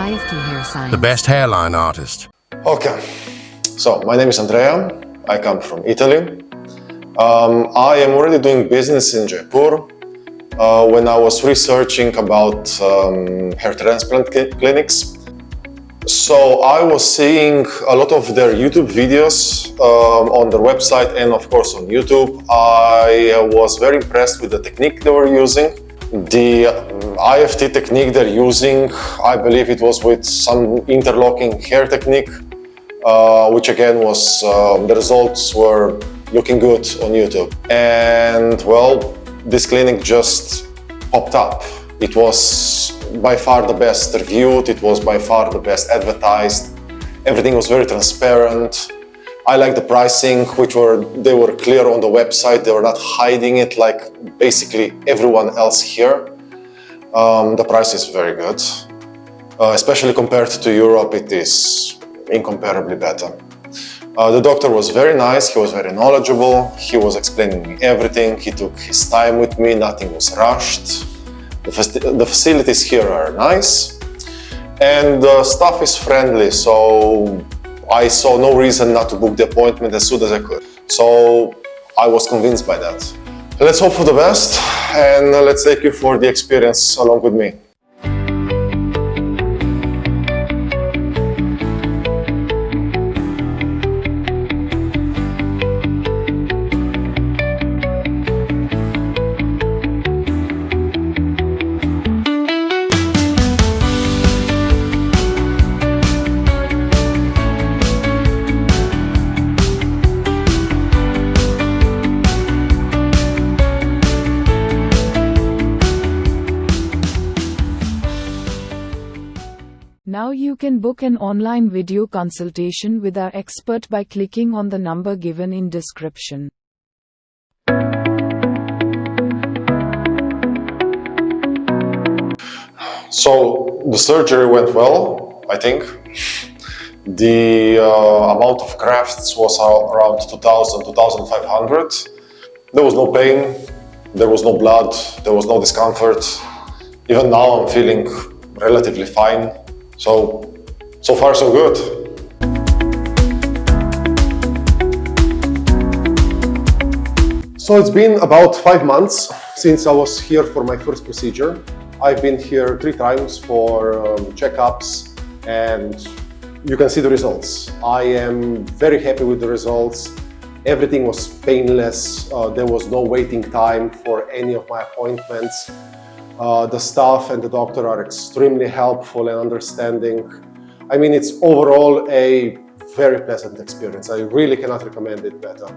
IFT Hair Science. The best hairline artist. Okay, so my name is Andrea. I come from Italy. I am already doing business in Jaipur. When I was researching about hair transplant clinics, so I was seeing a lot of their YouTube videos on their website and of course on YouTube. I was very impressed with the technique they were using. The IFT technique they're using, I believe it was with some interlocking hair technique, which again was, the results were looking good on YouTube. And well, this clinic just popped up. It was by far the best reviewed, it was by far the best advertised. Everything was very transparent. I like the pricing, they were clear on the website. They were not hiding it like basically everyone else here. The price is very good. Especially compared to Europe, it is incomparably better. The doctor was very nice, he was very knowledgeable, he was explaining me everything, he took his time with me, nothing was rushed. The facilities here are nice, and the staff is friendly, so I saw no reason not to book the appointment as soon as I could. So I was convinced by that. Let's hope for the best, and let's take you for the experience along with me. Now you can book an online video consultation with our expert by clicking on the number given in description. So the surgery went well, I think. The amount of grafts was around 2,000, 2,500. There was no pain, there was no blood, there was no discomfort. Even now I'm feeling relatively fine. So far so good. So it's been about 5 months since I was here for my first procedure. I've been here 3 times for checkups, and you can see the results. I am very happy with the results. Everything was painless. There was no waiting time for any of my appointments. The staff and the doctor are extremely helpful and understanding. I mean, it's overall a very pleasant experience. I really cannot recommend it better.